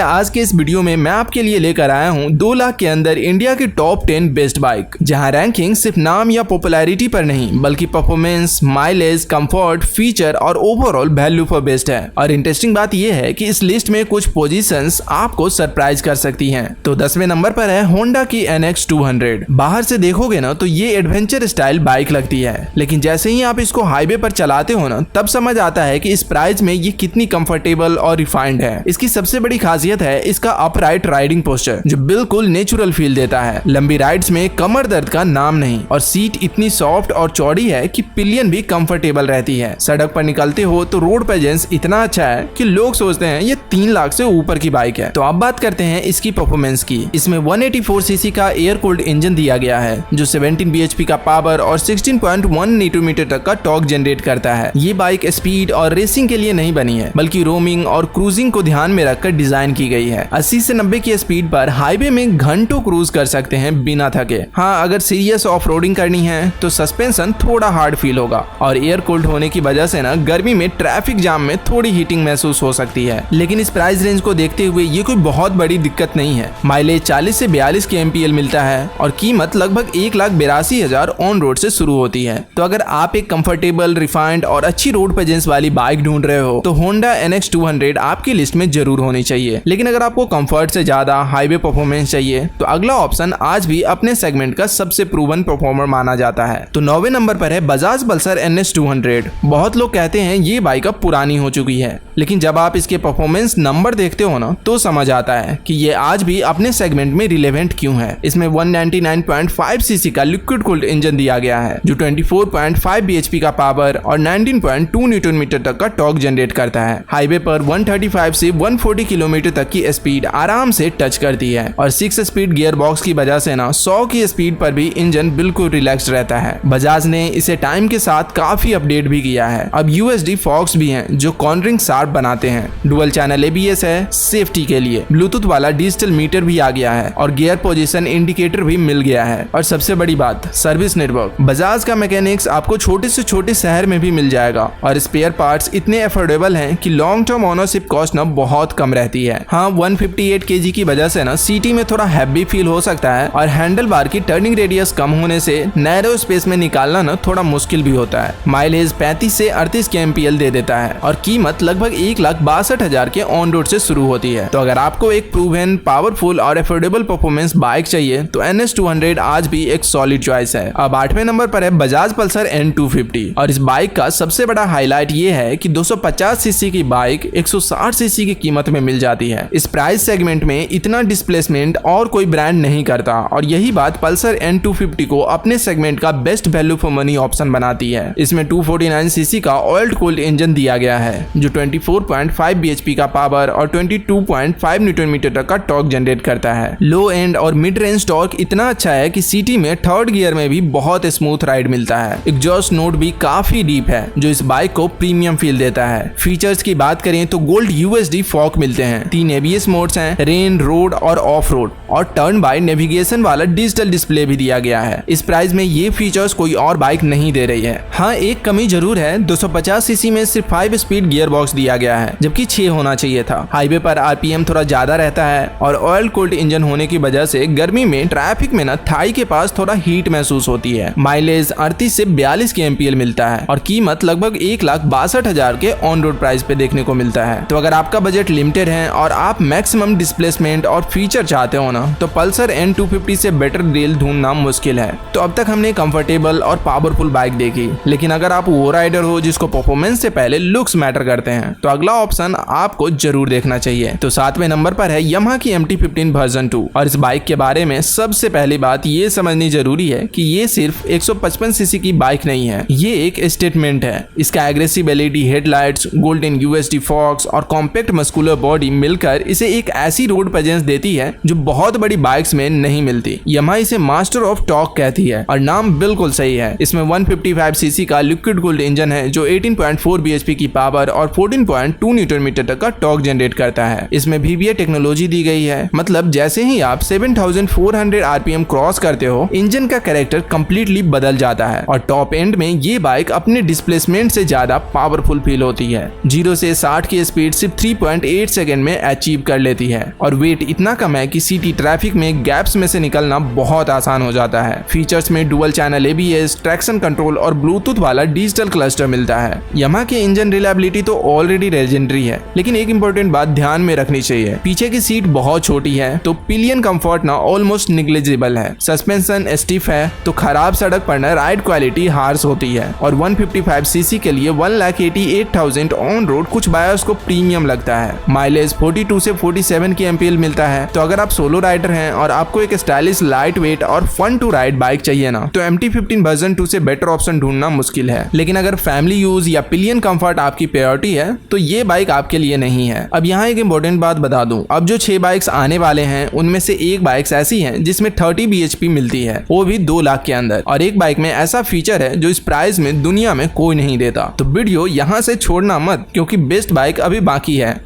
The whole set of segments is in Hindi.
आज के इस वीडियो में मैं आपके लिए लेकर आया हूं 2 लाख के अंदर इंडिया की टॉप 10 बेस्ट बाइक, जहां रैंकिंग सिर्फ नाम या पॉपुलैरिटी पर नहीं बल्कि परफॉर्मेंस, माइलेज, कंफर्ट, फीचर और ओवरऑल वैल्यू पर बेस्ड है। और इंटरेस्टिंग बात यह है कि इस लिस्ट में कुछ पोजीशंस आपको सरप्राइज कर सकती हैं। तो 10वें नंबर पर है होंडा की NX 200। बाहर से देखोगे ना तो ये एडवेंचर स्टाइल बाइक लगती है, लेकिन जैसे ही आप इसको हाईवे पर चलाते हो ना तब समझ आता है कि इस प्राइस में ये कितनी कंफर्टेबल और रिफाइंड है। इसकी सबसे बड़ी खासियत है इसका अपराइट राइडिंग पोस्चर, जो बिल्कुल नेचुरल फील देता है। लंबी राइड्स में कमर दर्द का नाम नहीं, और सीट इतनी सॉफ्ट और चौड़ी है कि पिलियन भी कंफर्टेबल रहती है। सड़क पर निकलते हो तो रोड प्रेजेंस इतना अच्छा है कि लोग सोचते हैं ये 3 लाख से ऊपर की बाइक है। तो अब बात करते हैं इसकी परफॉर्मेंस की। इसमें 184 सीसी का एयर कूल्ड इंजन दिया गया है, जो 17 bhp का पावर और 16.1 न्यूटन तक का टॉर्क जनरेट करता है। ये बाइक स्पीड और रेसिंग के लिए नहीं बनी है, बल्कि रोमिंग और क्रूजिंग को ध्यान में रखकर डिजाइन की गई है। 80 से 90 की स्पीड पर हाईवे में घंटों क्रूज कर सकते हैं बिना थके। हाँ, अगर सीरियस ऑफ रोडिंग करनी है तो सस्पेंशन थोड़ा हार्ड फील होगा, और एयर कूल्ड होने की वजह से ना गर्मी में ट्रैफिक जाम में थोड़ी हीटिंग महसूस हो सकती है। लेकिन इस प्राइस रेंज को देखते हुए ये कोई बहुत बड़ी दिक्कत नहीं है। माइलेज 40 से 42 kmpl मिलता है और कीमत लगभग 1,82,000 ऑन रोड से शुरू होती है। तो अगर आप एक कंफर्टेबल, रिफाइंड और अच्छी रोड प्रेजेंस वाली बाइक ढूंढ रहे हो तो होंडा NX 200 आपकी लिस्ट में जरूर होनी चाहिए। लेकिन अगर आपको कंफर्ट से ज्यादा हाईवे परफॉर्मेंस चाहिए तो अगला ऑप्शन आज भी अपने सेगमेंट का सबसे प्रूवन परफॉर्मर माना जाता है। तो 9वें नंबर पर है बजाज पल्सर NS 200। बहुत लोग कहते हैं ये बाइक अब पुरानी हो चुकी है, लेकिन जब आप इसके परफॉर्मेंस नंबर देखते हो ना तो समझ आता है कि ये आज भी अपने सेगमेंट में रिलेवेंट क्यों है। इसमें 199.5 सीसी का लिक्विड कूल्ड इंजन दिया गया है, जो 24.5 bhp का पावर और 19.2 न्यूटन तक का टॉर्क जनरेट करता है। हाईवे पर 135 से 140 किलोमीटर तक की स्पीड आराम से टच करती है, और 6 स्पीड गियर बॉक्स की वजह से ना 100 की स्पीड पर भी इंजन बिल्कुल रिलैक्स्ड रहता है। बजाज ने इसे टाइम के साथ काफी अपडेट भी किया है। अब USD फॉक्स भी हैं जो कॉर्नरिंग शार्प बनाते हैं। डुअल चैनल ABS है सेफ्टी के लिए। ब्लूटूथ वाला डिजिटल मीटर भी आ गया है और गियर पोजीशन इंडिकेटर भी मिल गया है। और सबसे बड़ी बात, सर्विस नेटवर्क। बजाज का मैकेनिक्स आपको छोटे से छोटे शहर में भी मिल जाएगा, और स्पेयर पार्ट्स इतने अफोर्डेबल हैं कि लॉन्ग टर्म ओनरशिप कॉस्ट ना बहुत कम रहती है। हाँ, 158 kg की वजह से ना सिटी में थोड़ा हैवी फील हो सकता है, और हैंडल बार की टर्निंग रेडियस कम होने से नैरो स्पेस में निकालना ना थोड़ा मुश्किल भी होता है। माइलेज 35 से 38 kmpl दे देता है, और कीमत लगभग 1,62,000 के ऑन रोड से शुरू होती है। तो अगर आपको एक प्रूवन, पावरफुल और अफोर्डेबल परफॉर्मेंस बाइक चाहिए तो NS 200 आज भी एक सॉलिड चॉइस है। अब 8वें नंबर पर है बजाज पल्सर N250, और इस बाइक का सबसे बड़ा हाईलाइट ये है कि 250 सीसी की बाइक 160 सीसी की कीमत में मिल जाती है। इस प्राइस सेगमेंट में इतना डिस्प्लेसमेंट और कोई ब्रांड नहीं करता, और यही बात पल्सर N250 को अपने सेगमेंट का best value for money option बनाती है। इसमें 249 सीसी का ऑयल कूल्ड इंजन दिया गया है, जो 24.5 bhp का पावर और 22.5 न्यूटन तक का टॉर्क जनरेट करता है। लो एंड और मिड रेंज टॉर्क इतना अच्छा है कि सिटी में 3rd गियर में भी बहुत स्मूथ राइड मिलता है। एग्जॉस्ट नोट भी काफी डीप है, जो इस बाइक को प्रीमियम फील देता है। फीचर्स की बात करें तो गोल्ड USD फॉक मिलते हैं, 3 ABS मोड्स हैं, रेन, रोड और ऑफ रोड, और टर्न बाय नेविगेशन वाला डिजिटल डिस्प्ले भी दिया गया है। इस प्राइस में ये फीचर्स कोई और बाइक नहीं दे रही है। हाँ, एक कमी जरूर है, 250 सीसी में सिर्फ 5 स्पीड गियर बॉक्स दिया गया है, जबकि 6 होना चाहिए था। हाईवे पर RPM थोड़ा ज्यादा रहता है, और ऑयल कूल्ड इंजन होने की वजह से गर्मी में ट्रैफिक में ना थाई के पास थोड़ा हीट महसूस होती है। माइलेज 38 से 42 kmpl मिलता है, और कीमत लगभग 1,62,000 के ऑन रोड प्राइस पे देखने को मिलता है। तो अगर आपका बजट लिमिटेड है और आप मैक्सिमम डिस्प्लेसमेंट और फीचर चाहते हो ना तो पल्सर N250 से बेटर डील ढूंढना मुश्किल है। तो अब तक हमने कंफर्टेबल और पावरफुल बाइक देखी, लेकिन अगर आप वो राइडर हो जिसको परफॉर्मेंस से पहले लुक्स मैटर करते हैं तो अगला ऑप्शन आपको जरूर देखना चाहिए। तो 7वें नंबर पर है यामाहा की MT-15 वर्जन 2, और इस बाइक के बारे में सबसे पहली बात ये समझनी जरूरी है कि ये सिर्फ 155 सीसी की बाइक नहीं है, ये एक स्टेटमेंट है। इसका aggressive LED headlights, golden USD fox और कॉम्पैक्ट मस्कुलर बॉडी मिलकर इसे एक ऐसी रोड प्रेजेंस देती है जो बहुत बड़ी बाइक्स में नहीं मिलती। यामाहा इसे मास्टर ऑफ टॉर्क कहती है, और नाम बिल्कुल सही है। इसमें 155 सीसी का लिक्विड कूल्ड इंजन है, जो 18.4 bhp की पावर और 14.2 न्यूटन तक का टॉर्क जनरेट करता है। इसमें VVA टेक्नोलॉजी दी गई है, मतलब जैसे ही आप 7400 RPM क्रॉस करते हो इंजन का कैरेक्टर कंप्लीटली बदल जाता है, और टॉप एंड में ये बाइक अपने डिस्प्लेसमेंट से ज्यादा पावरफुल फील होती है। 0 से 60 की स्पीड सिर्फ 3.8 सेकंड में अचीव कर लेती है और वेट इतना कम है कि सिटी ट्रैफिक में गैप्स में से निकलना बहुत आसान हो जाता है। फीचर्स में dual channel ABS, traction control और ब्लूटूथ वाला डिजिटल क्लस्टर मिलता है। यामाहा के इंजन रिलायबिलिटी तो ऑलरेडी लेजेंडरी है, लेकिन एक इंपॉर्टेंट बात ध्यान में रखनी चाहिए, पीछे की सीट बहुत छोटी है तो पिलियन कंफर्ट ना ऑलमोस्ट निग्लिजिबल है। सस्पेंशन स्टिफ है तो खराब सड़क पर ना राइड क्वालिटी हार्श होती है और 155 सीसी के लिए 1,88,000 ऑन रोड कुछ बायर्स को प्रीमियम लगता है। माइलेज 42 से 47 की MPL मिलता है, तो अगर आप सोलो राइडर हैं और आपको एक स्टाइलिश, लाइट वेट और फन टू राइड बाइक चाहिए ना, तो MT-15 वर्जन 2 से बेटर ऑप्शन ढूंढना मुश्किल है। लेकिन अगर फैमिली यूज या पिलियन कंफर्ट आपकी प्रायोरिटी है तो ये बाइक आपके लिए नहीं है। अब यहाँ एक इंपॉर्टेंट बात बता दूं, अब जो 6 बाइक्स आने वाले हैं उनमें से एक बाइक्स ऐसी हैं जिसमें 30 bhp मिलती है, वो भी 2 लाख के अंदर, और एक बाइक में ऐसा फीचर है जो इस प्राइस में दुनिया में कोई नहीं देता। तो वीडियो यहाँ से छोड़ना मत, क्योंकि बेस्ट बाइक अभी बाकी है।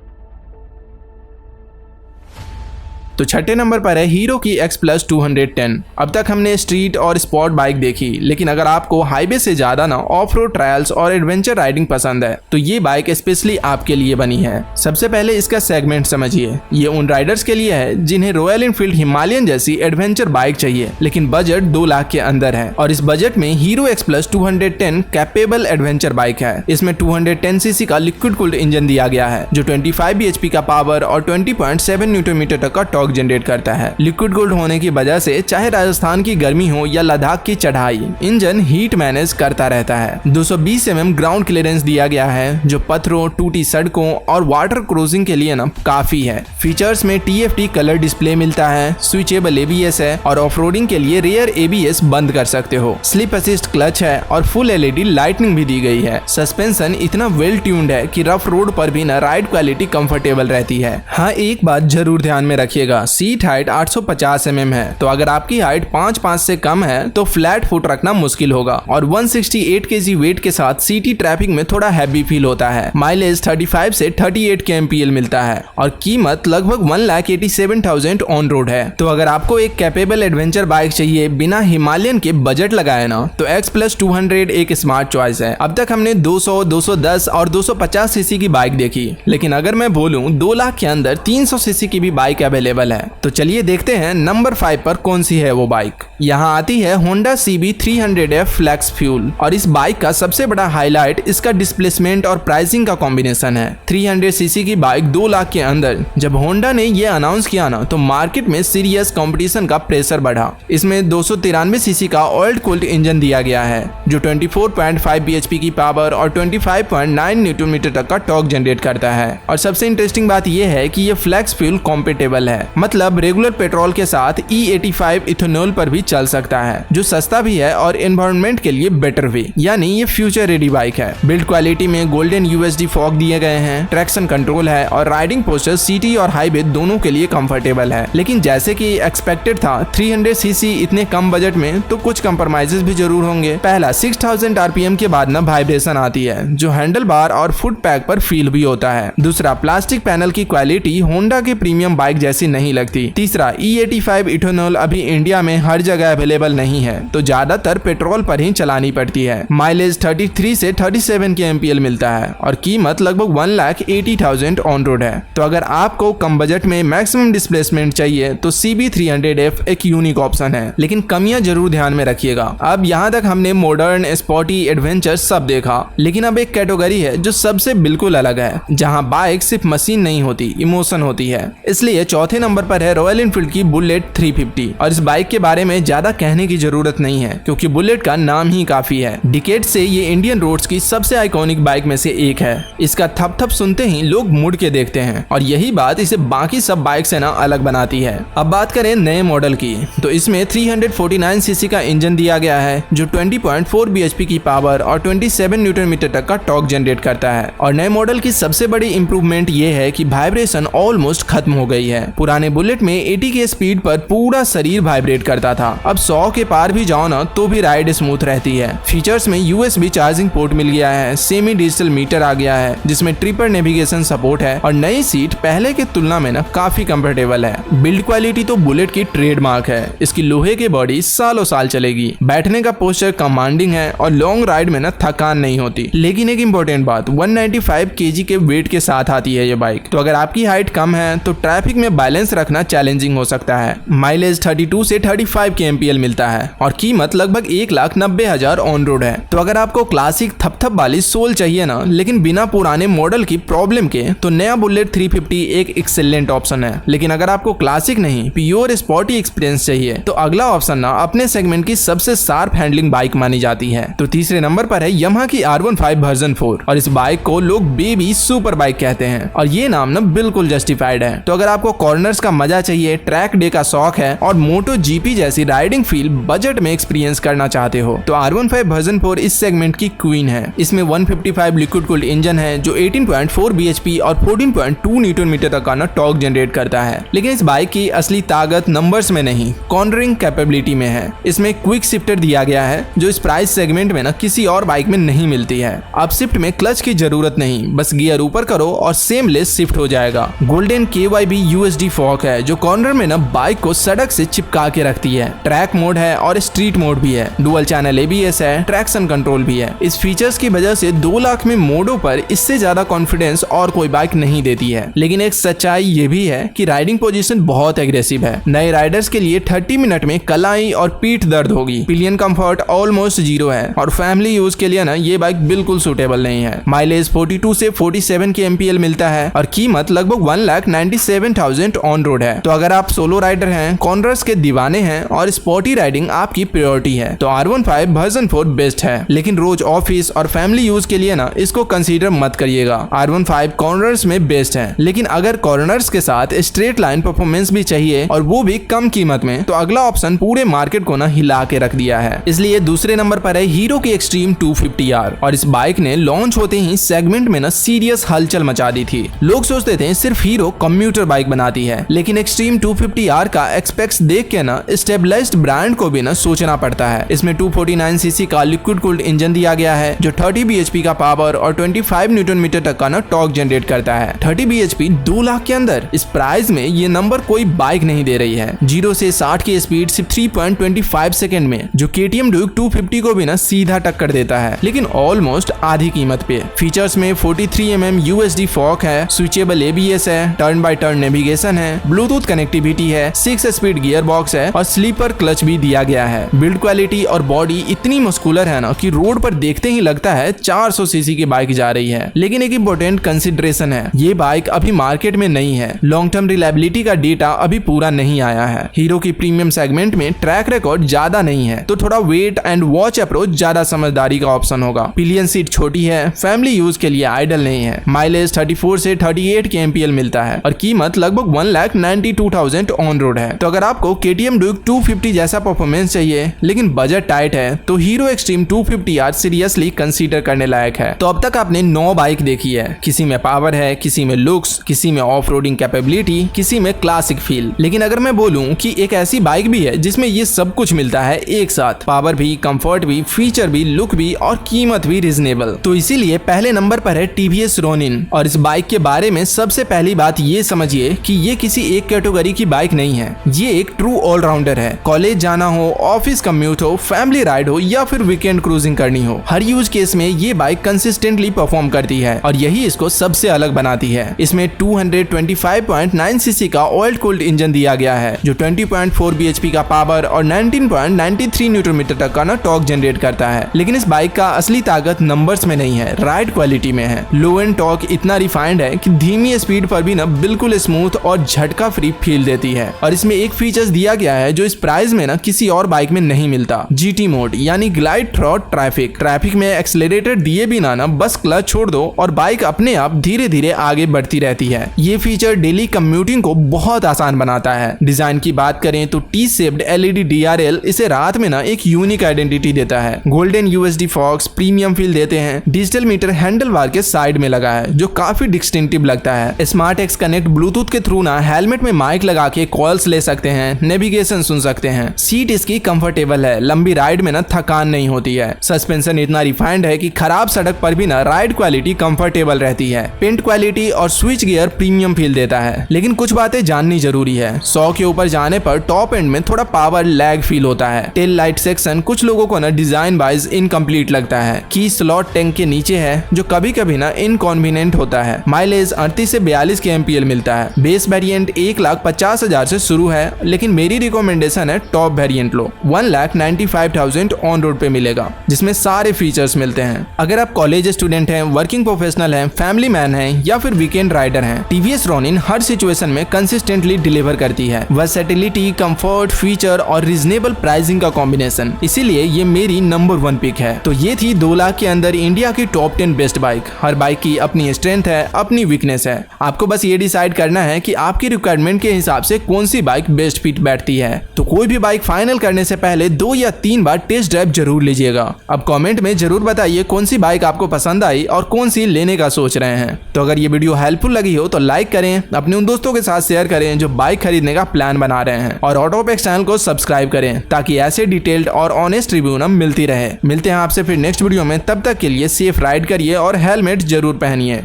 तो छठे नंबर पर है हीरो की X+ 210। अब तक हमने स्ट्रीट और स्पॉट बाइक देखी, लेकिन अगर आपको हाईवे से ज्यादा ना ऑफ रोड ट्रायल्स और एडवेंचर राइडिंग पसंद है तो ये बाइक स्पेशली आपके लिए बनी है। सबसे पहले इसका सेगमेंट समझिए, ये उन राइडर्स के लिए है जिन्हें रॉयल एनफील्ड हिमालयन जैसी एडवेंचर बाइक चाहिए, लेकिन बजट 2 लाख के अंदर है। और इस बजट में hero X+ 210 capable adventure bike है। इसमें 210 सीसी का लिक्विड कूल्ड इंजन दिया गया है जो 25 bhp का पावर और 20.7 न्यूटन तक का जनरेट करता है। लिक्विड कूल्ड होने की वजह से चाहे राजस्थान की गर्मी हो या लद्दाख की चढ़ाई, इंजन हीट मैनेज करता रहता है। 220 mm ग्राउंड क्लियरेंस दिया गया है जो पत्थरों, टूटी सड़कों और वाटर क्रूजिंग के लिए ना काफी है। फीचर्स में TFT कलर डिस्प्ले मिलता है, स्विचेबल ABS है और ऑफ-रोडिंग के लिए रेयर ABS बंद कर सकते हो। स्लिप असिस्ट क्लच है और फुल LED लाइटनिंग भी दी गई है। सस्पेंशन इतना वेल ट्यून्ड है कि रफ रोड पर भी ना राइड क्वालिटी कंफर्टेबल रहती है। हाँ, एक बात जरूर ध्यान में रखिएगा, सीट हाइट 850 mm है, तो अगर आपकी हाइट 5'5" से कम है तो फ्लैट फुट रखना मुश्किल होगा और 168 kg वेट के साथ सिटी ट्रैफिक में थोड़ा हैवी फील होता है। माइलेज 35 से 38 के MPL मिलता है और कीमत लगभग 1,87,000 ऑन रोड है। तो अगर आपको एक कैपेबल एडवेंचर बाइक चाहिए बिना हिमालयन के बजट लगाए ना, तो X+ 200 एक स्मार्ट चॉइस है। अब तक हमने 200, 210 और 250 सीसी की बाइक देखी, लेकिन अगर मैं बोलूं 2 लाख के अंदर 300 सीसी की भी बाइक अवेलेबल है। तो चलिए देखते हैं नंबर 5 पर कौन सी है वो बाइक। यहाँ आती है Honda CB 300F flex fuel, और इस बाइक का सबसे बड़ा हाईलाइट इसका डिस्प्लेसमेंट और प्राइसिंग का कॉम्बिनेशन है। 300 सीसी की बाइक 2 लाख के अंदर, जब Honda ने ये अनाउंस किया ना, तो मार्केट में सीरियस कंपटीशन का प्रेशर बढ़ा। इसमें 293 सीसी का ऑयल कूल्ड इंजन दिया गया है जो 24.5 bhp की पावर और 25.9 न्यूटन तक का टॉर्क जनरेट करता है। और सबसे इंटरेस्टिंग बात यह है कि ये फ्लेक्स फ्यूल कॉम्पेटेबल है, मतलब रेगुलर पेट्रोल के साथ E85 इथेनॉल पर भी चल सकता है, जो सस्ता भी है और एनवायरनमेंट के लिए बेटर भी। यानी ये फ्यूचर रेडी बाइक है। बिल्ड क्वालिटी में गोल्डन USD फॉग दिए गए हैं, ट्रैक्शन कंट्रोल है और राइडिंग पोस्चर सिटी और हाईवे दोनों के लिए कंफर्टेबल है। लेकिन जैसे कि एक्सपेक्टेड था 300 सीसी इतने कम बजट में, तो कुछ कंप्रोमाइजेस भी जरूर होंगे। पहला, 6000 RPM के बाद ना वाइब्रेशन आती है जो हैंडल बार और फुट पैक पर फील भी होता है। दूसरा, प्लास्टिक पैनल की क्वालिटी होंडा के प्रीमियम बाइक जैसी नहीं लगती। तीसरा, E85 इथेनॉल अभी इंडिया में हर जगह अवेलेबल नहीं है, तो ज्यादातर पेट्रोल पर ही चलानी पड़ती है। माइलेज 33 से 37 के MPL मिलता है और कीमत लगभग 1,80,000 ऑन रोड है। तो अगर आपको कम बजट में मैक्सिमम डिस्प्लेसमेंट चाहिए तो CB 300F एक यूनिक ऑप्शन है, लेकिन कमियां जरूर ध्यान में रखिएगा। अब यहाँ तक हमने मॉडर्न, स्पोर्टी, एडवेंचर सब देखा, लेकिन अब एक कैटेगरी है जो सबसे बिल्कुल अलग है, जहाँ बाइक सिर्फ मशीन नहीं होती, इमोशन होती है। इसलिए चौथे नंबर पर है रॉयल एनफील्ड की बुलेट 350। और इस बाइक के बारे में ज्यादा कहने की जरूरत नहीं है, क्योंकि बुलेट का नाम ही काफी है। डिकेड से ये इंडियन रोड्स की सबसे आइकॉनिक बाइक में से एक है। इसका थप थप सुनते ही लोग मुड़ के देखते हैं, और यही बात इसे बाकी सब बाइक से ना अलग बनाती है। अब बात करें नए मॉडल की, तो इसमें 349 सीसी का इंजन दिया गया है जो 20.4 bhp की पावर और 27 न्यूटन तक का टॉर्क जनरेट करता है। और नए मॉडल की सबसे बड़ी इंप्रूवमेंट ये है कि वाइब्रेशन ऑलमोस्ट खत्म हो गई है। पुराने पुराने बुलेट में 80 की स्पीड पर पूरा शरीर वाइब्रेट करता था। अब 100 के पार भी जाओ ना तो भी राइड स्मूथ रहती है। फीचर्स में USB चार्जिंग पोर्ट मिल गया है, सेमी डिजिटल मीटर आ गया है जिसमें ट्रिपल नेविगेशन सपोर्ट है और नई सीट पहले की तुलना में ना काफी कंफर्टेबल है। बिल्ड क्वालिटी तो बुलेट की ट्रेडमार्क है। इसकी लोहे की बॉडी सालों साल चलेगी। बैठने का पोस्चर कमांडिंग है और लॉन्ग राइड में ना थकान नहीं होती। लेकिन एक इंपॉर्टेंट बात, 195 kg के वेट के साथ आती है ये बाइक। तो अगर आपकी हाइट कम है तो ट्रैफिक में बैलेंस रखना चैलेंजिंग हो सकता है। माइलेज 32 से 35 के MPL मिलता है और कीमत लगभग 1,90,000 ऑन रोड है। तो अगर आपको क्लासिक थप वाली सोल चाहिए ना लेकिन बिना पुराने मॉडल की प्रॉब्लम के, तो नया बुलेट 350 एक एक्सेलेंट ऑप्शन है। लेकिन अगर आपको क्लासिक नहीं प्योर स्पोर्टी एक्सपीरियंस चाहिए तो अगला ऑप्शन ना अपने सेगमेंट की सबसे शार्प हैंडलिंग बाइक मानी जाती है। तो तीसरे नंबर पर है यामाहा की R15 वर्जन 4 और इस बाइक को लोग बेबी सुपर बाइक कहते हैं और ये नाम ना बिल्कुल जस्टिफाइड है। तो अगर आपको कॉर्नर्स का मजा चाहिए, ट्रैक डे का शौक है और मोटो GP जैसी राइडिंग फील बजट में एक्सपीरियंस करना चाहते हो तो R15 वर्जन 4 इस सेगमेंट की क्वीन है। इसमें 155 लिक्विड कूल्ड इंजन है जो 18.4 bhp और 14.2 न्यूटन मीटर तक का ना टॉर्क जनरेट करता है। लेकिन इस बाइक की असली ताकत नंबर्स में नहीं, कॉर्नरिंग कैपेबिलिटी में है। इसमें क्विक शिफ्टर दिया गया है जो इस प्राइस सेगमेंट में ना किसी और बाइक में नहीं मिलती है। अब शिफ्ट में क्लच की जरूरत नहीं, बस गियर ऊपर करो और सेमलेस शिफ्ट हो जाएगा। गोल्डन KYB USD फॉक है जो कॉर्नर में ना बाइक को सड़क से चिपका के रखती है। ट्रैक मोड है और स्ट्रीट मोड भी है। डुअल चैनल ABS है, ट्रैक्शन कंट्रोल भी है। इस फीचर्स की वजह से 2 लाख में मोडो पर इससे ज्यादा कॉन्फिडेंस और कोई बाइक नहीं देती है। लेकिन एक सच्चाई ये भी है कि राइडिंग पोजीशन बहुत एग्रेसिव है। नए राइडर्स के लिए 30 मिनट में कलाई और पीठ दर्द होगी। पिलियन कंफर्ट ऑलमोस्ट 0 है और फैमिली यूज के लिए ना ये बाइक बिल्कुल सूटेबल नहीं है। माइलेज 42 से 47 के MPL मिलता है और कीमत लगभग 1,97,000 ऑन रोड है। तो अगर आप सोलो राइडर हैं, कॉर्नर्स के दीवाने हैं और स्पोर्टी राइडिंग आपकी प्रायोरिटी है तो R15 वर्जन 4 बेस्ट है। लेकिन रोज ऑफिस और फैमिली यूज के लिए ना इसको कंसीडर मत करिएगा। R15 कॉर्नर्स में बेस्ट है, लेकिन अगर कॉर्नर्स के साथ स्ट्रेट लाइन परफॉर्मेंस भी चाहिए और वो भी कम कीमत में तो अगला ऑप्शन पूरे मार्केट को ना हिला के रख दिया है। इसलिए दूसरे नंबर पर है हीरो की एक्सट्रीम 250R और इस बाइक ने लॉन्च होते ही सेगमेंट में ना सीरियस हलचल मचा दी थी। लोग सोचते थे सिर्फ हीरो कम्यूटर बाइक बनाती है, लेकिन एक्सट्रीम 250R का एक्सपेक्ट्स देख के ना स्टेबलाइज्ड ब्रांड को भी ना सोचना पड़ता है। इसमें 249cc का लिक्विड कूल्ड इंजन दिया गया है जो 30 bhp का पावर और 25 न्यूटन मीटर तक का ना टॉर्क जनरेट करता है। 30 bhp 2 लाख के अंदर, इस प्राइस में ये नंबर कोई बाइक नहीं दे रही है। 0 से 60 की स्पीड सिर्फ 3.25 सेकंड में, जो KTM Duke 250 को भी ना सीधा टक्कर देता है, लेकिन ऑलमोस्ट आधी कीमत पे। फीचर्स में 43 mm USD फॉक है, स्विचेबल ABS है, टर्न बाय टर्न नेविगेशन है, ब्लूटूथ कनेक्टिविटी है, 6 स्पीड गियर बॉक्स है और स्लीपर क्लच भी दिया गया है। बिल्ड क्वालिटी और बॉडी इतनी मस्कुलर है ना कि रोड पर देखते ही लगता है 400 सीसी की बाइक जा रही है। लेकिन एक इंपॉर्टेंट कंसिडरेशन है, ये बाइक अभी मार्केट में नहीं है। लॉन्ग टर्म रिलायबिलिटी का डेटा अभी पूरा नहीं आया है। हीरो की प्रीमियम सेगमेंट में ट्रैक रिकॉर्ड ज्यादा नहीं है, तो थोड़ा वेट एंड वॉच अप्रोच ज्यादा समझदारी का ऑप्शन होगा। पिलियन सीट छोटी है, फैमिली यूज के लिए आइडल नहीं है। माइलेज 34 से 38 के MPL मिलता है और कीमत लगभग 1,92,000 ऑन रोड है। तो अगर आपको KTM Duke 250 जैसा परफॉर्मेंस चाहिए लेकिन बजट टाइट है तो hero extreme 250R seriously consider करने लायक है। तो अब तक आपने 9 बाइक देखी है। किसी में पावर है, किसी में लुक्स, किसी में ऑफ रोडिंग कैपेबिलिटी, किसी में क्लासिक फील। लेकिन अगर मैं बोलूं कि एक ऐसी बाइक भी है जिसमें ये सब कुछ मिलता है एक साथ, पावर भी, कंफर्ट भी, फीचर भी, लुक भी और कीमत भी रीजनेबल, तो इसीलिए पहले नंबर पर है TVS Ronin। और इस बाइक के बारे में सबसे पहली बात ये समझिए कि ये किसी एक कैटेगरी की बाइक नहीं है, ये एक ट्रू ऑलराउंडर है। कॉलेज जाना हो, ऑफिस कम्यूट हो, फैमिली राइड हो या फिर वीकेंड क्रूजिंग करनी हो, हर यूज केस में ये बाइक कंसिस्टेंटली परफॉर्म करती है और यही इसको सबसे अलग बनाती है। इसमें 225.9 सीसी का ऑयल कूल्ड इंजन दिया गया है जो 20.4 bhp का पावर और 19.93 न्यूटन मीटर तक का ना टॉर्क जनरेट करता है। लेकिन इस बाइक का असली ताकत नंबर्स में नहीं है, राइड क्वालिटी में है। लो एंड टॉर्क इतना रिफाइंड है कि धीमी स्पीड पर भी ना बिल्कुल स्मूथ और झटका फ्री फील देती है। और इसमें एक फीचर्स दिया गया है जो इस प्राइस में ना किसी और बाइक में नहीं मिलता, GT मोड यानी ग्लाइड थ्रू ट्रैफिक में एक्सेलरेटर दिए बिना ना बस क्लच छोड़ दो और बाइक अपने आप धीरे धीरे आगे बढ़ती रहती है। ये फीचर डेली कम्यूटिंग को बहुत आसान बनाता है। डिजाइन की बात करें तो T-shaped LED DRL इसे रात में ना एक यूनिक आइडेंटिटी देता है। Golden USD fox premium feel देते हैं। डिजिटल मीटर हैंडल बार के साइड में लगा है जो काफी डिस्टिंक्टिव लगता है। स्मार्ट एक्स कनेक्ट ब्लूटूथ के थ्रू ना हेलमेट में माइक लगा के कॉल्स ले सकते हैं, नेविगेशन सुन सकते हैं। सीट इसकी कंफर्टेबल है, लंबी राइड में ना थकान नहीं होती है। सस्पेंशन इतना रिफाइंड है कि खराब सड़क पर भी ना राइड क्वालिटी कंफर्टेबल रहती है। पेंट क्वालिटी और स्विच गियर प्रीमियम फील देता है। लेकिन कुछ बातें जाननी जरूरी है। 100 के ऊपर जाने पर टॉप एंड में थोड़ा पावर लैग फील होता है। टेल लाइट सेक्शन कुछ लोगों को ना डिजाइन वाइज इनकम्प्लीट लगता है। की स्लॉट टैंक के नीचे है जो कभी कभी ना इनकन्वीनियंट होता है। माइलेज 38 से 42 के एमपीएल मिलता है। बेस वेरिएंट 1,50,000 से शुरू है, लेकिन मेरी रिकमेंडेशन है top variant low. 1,95,000 on road पे मिलेगा, जिसमें सारे फीचर्स मिलते हैं। अगर आप कॉलेज स्टूडेंट हैं, वर्किंग प्रोफेशनल हैं, फैमिली मैन हैं या फिर वीकेंड राइडर हैं, टीवीएस रोनिन हर सिचुएशन में कंसिस्टेंटली डिलीवर करती है। वर्सेटिलिटी, कंफर्ट, फीचर और रीजनेबल प्राइसिंग का कॉम्बिनेशन, इसीलिए ये मेरी नंबर 1 पिक है। तो ये थी 2 लाख के अंदर इंडिया की टॉप 10 बेस्ट बाइक। हर बाइक की अपनी स्ट्रेंथ है, अपनी वीकनेस है। आपको बस ये डिसाइड करना है कि आपकी रिक्वायरमेंट के हिसाब से कौन सी बाइक बेस्ट फिट बैठती है। तो कोई भी बाइक फाइनल करने से पहले 2 या 3 बार टेस्ट ड्राइव जरूर लीजिएगा। अब कमेंट में जरूर बताइए कौन सी बाइक आपको पसंद आई और कौन सी लेने का सोच रहे हैं। तो अगर ये वीडियो हेल्पफुल लगी हो तो लाइक करें, अपने उन दोस्तों के साथ शेयर करें जो बाइक खरीदने का प्लान बना रहे हैं, और ऑटोपेक्स चैनल को सब्सक्राइब करें ताकि ऐसे डिटेल्ड और ऑनेस्ट रिव्यू ना मिलती रहे। मिलते हैं आपसे फिर नेक्स्ट वीडियो में, तब तक के लिए सेफ राइड करिए और हेलमेट जरूर पहनिए।